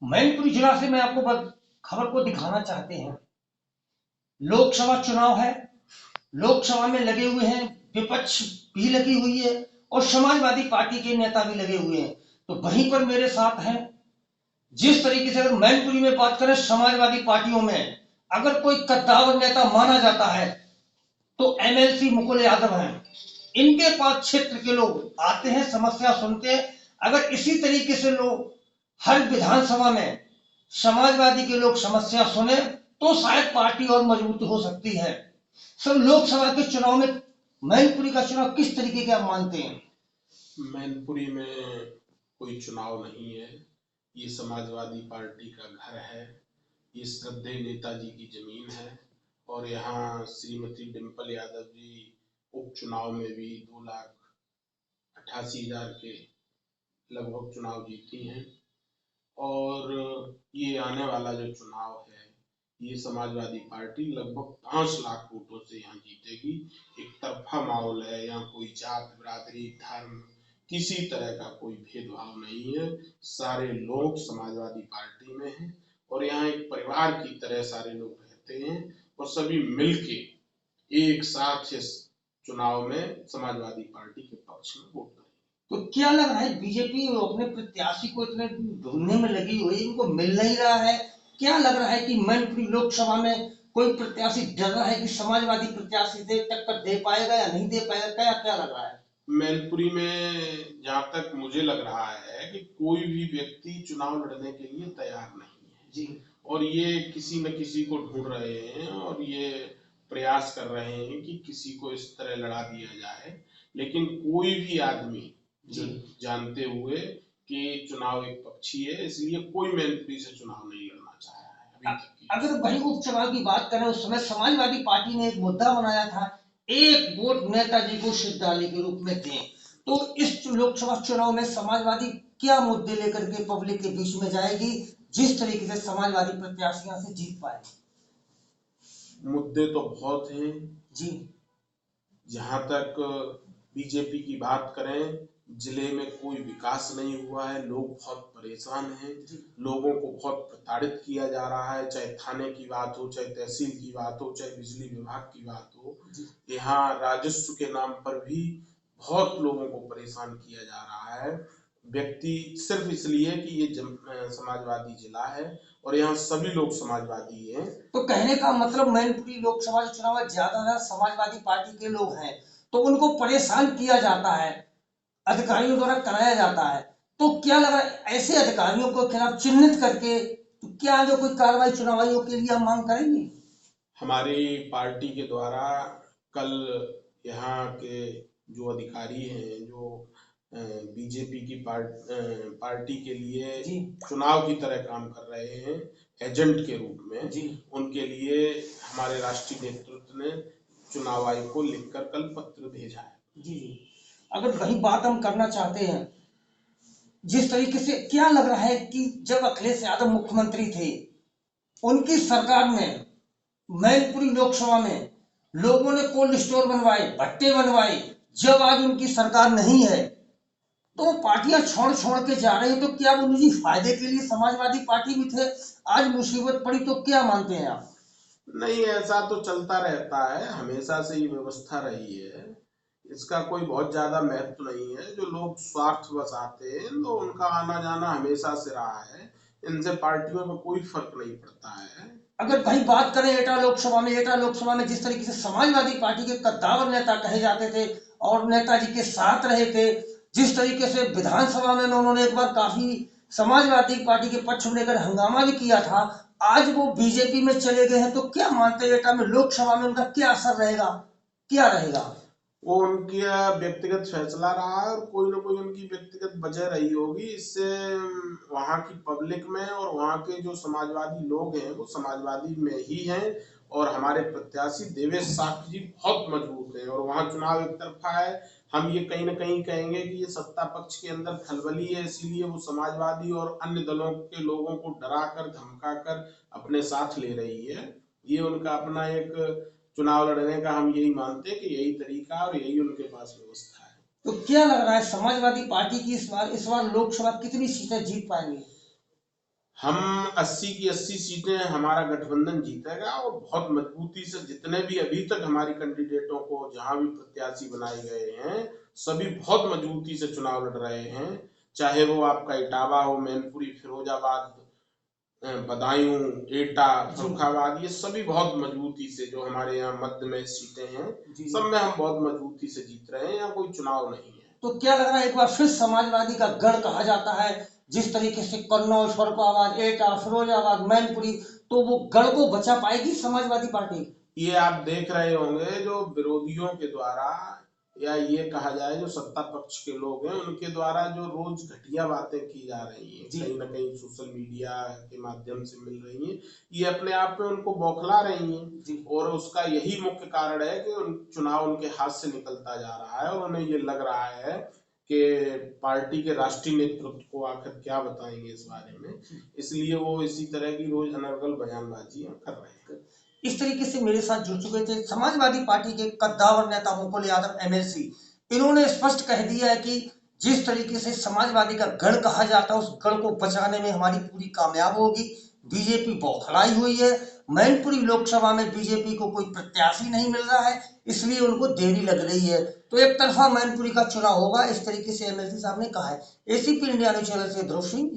मैनपुरी जिला से मैं आपको खबर को दिखाना चाहते हैं। लोकसभा चुनाव है। लोकसभा में लगे हुए हैं, विपक्ष भी लगी हुई है और समाजवादी पार्टी के नेता भी लगे हुए हैं। तो वहीं पर मेरे साथ हैं। जिस तरीके से अगर मैनपुरी में बात करें, समाजवादी पार्टियों में अगर कोई कद्दावर नेता माना जाता है तो एमएलसी मुकुल यादव हैं। इनके पास क्षेत्र के लोग आते हैं, समस्या सुनते हैं। अगर इसी तरीके से लोग हर विधानसभा में समाजवादी के लोग समस्या सुने तो शायद पार्टी और मजबूत हो सकती है। सर, लोकसभा के चुनाव में मैनपुरी का चुनाव किस तरीके के आप मानते हैं? मैनपुरी में कोई चुनाव नहीं है। ये समाजवादी पार्टी का घर है। ये श्रद्धेय नेताजी की जमीन है और यहाँ श्रीमती डिम्पल यादव जी उपचुनाव में भी 2,88,000 के लगभग चुनाव जीती हैं। और ये आने वाला जो चुनाव है, ये समाजवादी पार्टी लगभग 5 लाख वोटों से यहाँ जीतेगी। एक तरफा माहौल है, यहाँ कोई जात बिरादरी धर्म किसी तरह का कोई भेदभाव नहीं है। सारे लोग समाजवादी पार्टी में हैं और यहाँ एक परिवार की तरह सारे लोग रहते हैं और सभी मिलके एक साथ इस चुनाव में समाजवादी पार्टी के पक्ष में वोट करेंगे। तो क्या लग रहा है, बीजेपी अपने प्रत्याशी को इतने ढूंढने में लगी हुई, इनको मिल नहीं रहा है? क्या लग रहा है कि मैनपुरी लोकसभा में कोई प्रत्याशी डर रहा है कि समाजवादी प्रत्याशी से टक्कर दे पाएगा या नहीं दे पाएगा? क्या क्या लग रहा है? मैनपुरी में जहां तक मुझे लग रहा है कि कोई भी व्यक्ति चुनाव लड़ने के लिए तैयार नहीं है जी। और ये किसी न किसी को ढूंढ रहे हैं और ये प्रयास कर रहे हैं कि किसी को इस तरह लड़ा दिया जाए। लेकिन कोई भी आदमी जो जानते हुए कि चुनाव एक पक्षी है, इसलिए कोई मैनपुरी से चुनाव नहीं लड़ना चाह रहा है अभी तक की। अगर वही उपचुनाव की बात करें, उस समय समाजवादी पार्टी ने एक मुद्दा बनाया था, एक वोट नेताजी को श्रद्धांजलि के रूप में दें। तो इस लोकसभा चुनाव में समाजवादी क्या मुद्दे लेकर के पब्लिक के बीच में जाएगी, जिस तरीके से समाजवादी प्रत्याशी यहाँ से जीत पाए? मुद्दे तो बहुत हैं जी। जहां तक बीजेपी की बात करें, जिले में कोई विकास नहीं हुआ है। लोग बहुत परेशान हैं। लोगों को बहुत प्रताड़ित किया जा रहा है, चाहे थाने की बात हो, चाहे तहसील की बात हो, चाहे बिजली विभाग की बात हो। यहाँ राजस्व के नाम पर भी बहुत लोगों को परेशान किया जा रहा है, व्यक्ति सिर्फ इसलिए कि ये समाजवादी जिला है और यहाँ सभी लोग समाजवादी हैं। तो कहने का मतलब मैनपुरी लोकसभा चुनाव में ज्यादातर समाजवादी पार्टी के लोग हैं, तो उनको परेशान किया जाता है, अधिकारियों द्वारा कराया जाता है। तो क्या लगा, ऐसे अधिकारियों को खिलाफ चिन्हित करके तो क्या आगे कोई कार्रवाई चुनाव आयोग के लिए हम मांग करेंगे? हमारी पार्टी के द्वारा कल यहाँ के जो अधिकारी हैं, जो बीजेपी की पार्टी के लिए चुनाव की तरह काम कर रहे हैं एजेंट के रूप में, उनके लिए हमारे राष्ट्रीय नेतृत्व ने चुनाव आयोग को लिखकर कल पत्र भेजा है। जी। अगर वही बात हम करना चाहते हैं, जिस तरीके से क्या लग रहा है कि जब अखिलेश यादव मुख्यमंत्री थे, उनकी सरकार में मैनपुरी लोकसभा में लोगों ने कोल्ड स्टोर बनवाए, भट्टे बनवाए। जब आज उनकी सरकार नहीं है तो पार्टियां छोड़ छोड़ के जा रही, तो क्या वो निजी फायदे के लिए समाजवादी पार्टी भी थे? आज मुसीबत पड़ी तो क्या मानते हैं आप? नहीं, ऐसा तो चलता रहता है, हमेशा से ये व्यवस्था रही है। इसका कोई बहुत ज्यादा महत्व नहीं है। जो लोग स्वार्थवश आते हैं तो उनका आना जाना हमेशा से रहा है, इनसे पार्टियों में कोई फर्क नहीं पड़ता है। अगर भाई बात करें एटा लोकसभा में जिस तरीके से समाजवादी पार्टी के कद्दावर नेता कहे जाते थे और नेताजी के साथ रहे थे, जिस तरीके से विधानसभा में उन्होंने एक बार काफी समाजवादी पार्टी के पक्ष में लेकर हंगामा भी किया था, आज वो बीजेपी में चले गए हैं। तो क्या मानते हैं एटा में लोकसभा में उनका क्या असर रहेगा, क्या रहेगा? वो उनका व्यक्तिगत फैसला रहा है और कोई ना कोई उनकी व्यक्तिगत वजह रही होगी। इससे वहां की पब्लिक में और वहां के जो समाजवादी लोग हैं वो समाजवादी में ही हैं और हमारे प्रत्याशी देवेश साक्य जी बहुत मजबूत हैं और वहां चुनाव एक तरफा है। हम ये कहीं ना कहीं कहेंगे कि ये सत्ता पक्ष के अंदर खलबली है, इसीलिए वो समाजवादी और अन्य दलों के लोगों को डरा कर धमका कर अपने साथ ले रही है। ये उनका अपना एक चुनाव लड़ने का हम यही मानते हैं कि यही तरीका और यही उनके पास व्यवस्था है। तो क्या लग रहा है समाजवादी पार्टी की इस बार लोकसभा कितनी सीटें जीत पाएंगे? हम 80 की 80 सीटें हमारा गठबंधन जीतेगा और बहुत मजबूती से, जितने भी अभी तक हमारी कैंडिडेटों को जहां भी प्रत्याशी बनाए गए हैं सभी बहुत मजबूती से चुनाव लड़ रहे हैं, चाहे वो आपका इटावा हो, मैनपुरी, फिरोजाबाद, बदायूं, एटा, फर्रुखाबाद, ये सभी बहुत मजबूती से, जो हमारे यहाँ मध्य में सीटें हैं सब में हम बहुत मजबूती से जीत रहे हैं, यहाँ कोई चुनाव नहीं है। तो क्या लग रहा है, एक बार फिर समाजवादी का गढ़ कहा जाता है, जिस तरीके से कन्नौज, फर्रुखाबाद, एटा, फिरोजाबाद, मैनपुरी, तो वो गढ़ को बचा पाएगी समाजवादी पार्टी? ये आप देख रहे होंगे जो विरोधियों के द्वारा, या ये कहा जाए जो सत्ता पक्ष के लोग हैं उनके द्वारा जो रोज घटिया बातें की जा रही हैं, कहीं ना कहीं सोशल मीडिया के माध्यम से मिल रही हैं, ये अपने आप में उनको बौखला रही हैं, और उसका यही मुख्य कारण है कि चुनाव उनके हाथ से निकलता जा रहा है और उन्हें ये लग रहा है कि पार्टी के राष्ट्रीय नेतृत्व को आखिर क्या बताएंगे इस बारे में, इसलिए वो इसी तरह की रोज अनर्गल बयानबाजियां कर रहे हैं। इस तरीके से मेरे साथ जुड़ चुके थे समाजवादी पार्टी के कद्दावर नेता मुकुल यादव एमएलसी। इन्होंने स्पष्ट कह दिया है कि जिस तरीके से समाजवादी का गढ़ कहा जाता है, उस गढ़ को बचाने में हमारी पूरी कामयाब होगी। बीजेपी बौखलाई हुई है, मैनपुरी लोकसभा में बीजेपी को कोई प्रत्याशी नहीं मिल रहा है, इसलिए उनको देरी लग रही है, तो एक तरफा मैनपुरी का चुनाव होगा, इस तरीके से एमएलसी साहब ने कहा है। एसीपी इंडिया न्यूज चैनल से ध्रुव सिंह।